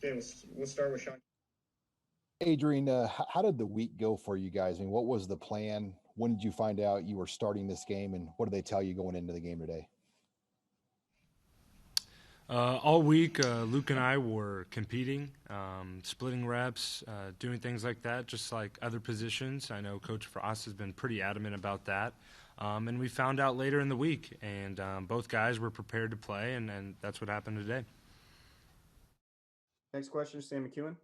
Okay, we'll start with Sean. Adrian, how did the week go for you guys? I mean, what was the plan? When did you find out you were starting this game, and what did they tell you going into the game today? All week, Luke and I were competing, splitting reps, doing things like that, just like other positions. I know Coach Frost has been pretty adamant about that. And we found out later in the week, and both guys were prepared to play, and that's what happened today. Next question, Sam McEwen.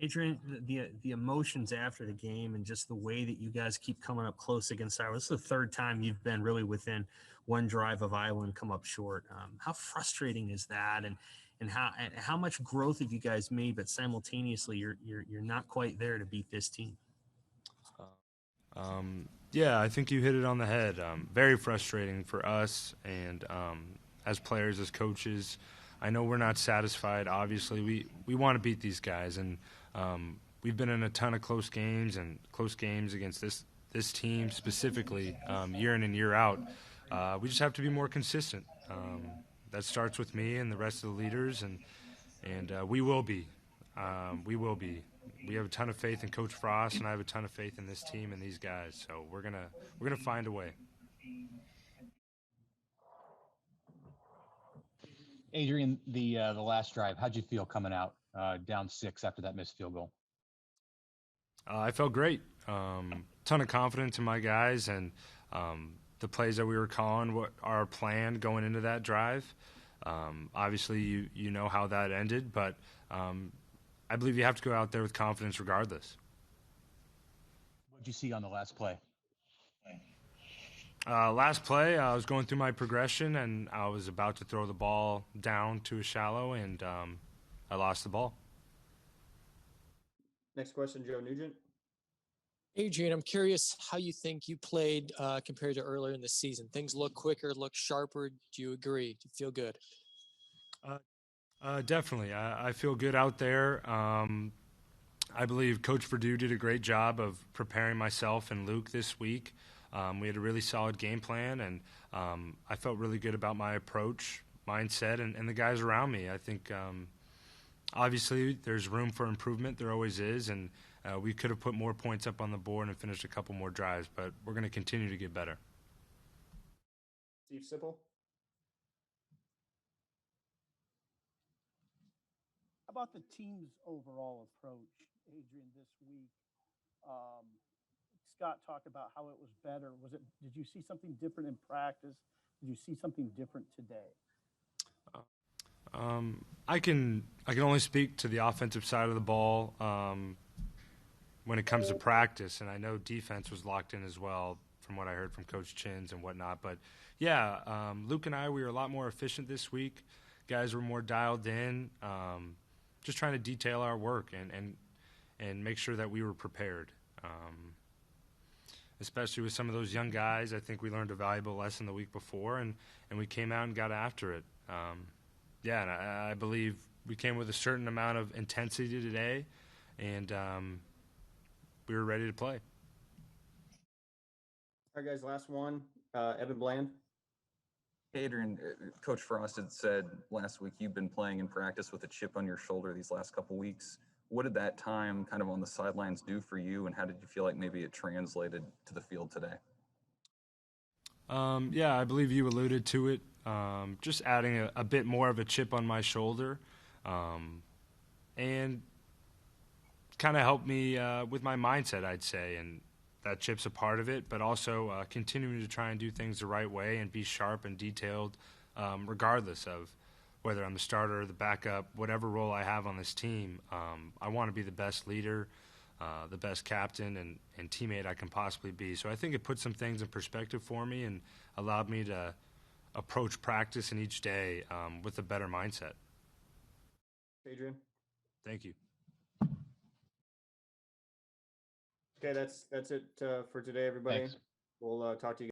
Adrian, the emotions after the game and just the way that you guys keep coming up close against Iowa. This is the third time you've been really within one drive of Iowa and come up short. How frustrating is that? And how much growth have you guys made, but simultaneously you're not quite there to beat this team? Yeah, I think you hit it on the head. Very frustrating for us and as players, as coaches. I know we're not satisfied. Obviously, we want to beat these guys, and we've been in a ton of close games against this team specifically, year in and year out. We just have to be more consistent. That starts with me and the rest of the leaders, and we will be. We will be. We have a ton of faith in Coach Frost, and I have a ton of faith in this team and these guys. So we're gonna find a way. Adrian, the last drive, how'd you feel coming out down 6 after that missed field goal? I felt great. Ton of confidence in my guys and the plays that we were calling, what our plan going into that drive. Obviously, you know how that ended, but I believe you have to go out there with confidence regardless. What did you see on the last play? Last play, I was going through my progression, and I was about to throw the ball down to a shallow, and I lost the ball. Next question, Joe Nugent. Adrian, I'm curious how you think you played compared to earlier in the season. Things look quicker, look sharper. Do you agree? Do you feel good? Definitely. I feel good out there. I believe Coach Verdue did a great job of preparing myself and Luke this week. We had a really solid game plan, and I felt really good about my approach, mindset, and the guys around me. I think obviously there's room for improvement. There always is, and we could have put more points up on the board and finished a couple more drives, but we're going to continue to get better. Steve Sipple. How about the team's overall approach, Adrian, this week? Scott talked about how it was better. Did you see something different in practice? Did you see something different today? I can only speak to the offensive side of the ball when it comes to practice, and I know defense was locked in as well from what I heard from Coach Chins and whatnot. But yeah, Luke and I, we were a lot more efficient this week. Guys were more dialed in, just trying to detail our work and make sure that we were prepared. Especially with some of those young guys, I think we learned a valuable lesson the week before, and we came out and got after it. Yeah, and I believe we came with a certain amount of intensity today, and we were ready to play. All right, guys, last one. Evan Bland. Adrian, Coach Frost had said last week you've been playing in practice with a chip on your shoulder these last couple weeks. What did that time kind of on the sidelines do for you, and how did you feel like maybe it translated to the field today? Yeah, I believe you alluded to it. Just adding a bit more of a chip on my shoulder and kind of helped me with my mindset, I'd say, and that chip's a part of it, but also continuing to try and do things the right way and be sharp and detailed regardless of whether I'm the starter or the backup, whatever role I have on this team. I want to be the best leader, the best captain and teammate I can possibly be. So I think it put some things in perspective for me and allowed me to approach practice and each day with a better mindset. Adrian. Thank you. Okay, that's it for today, everybody. Thanks. We'll talk to you.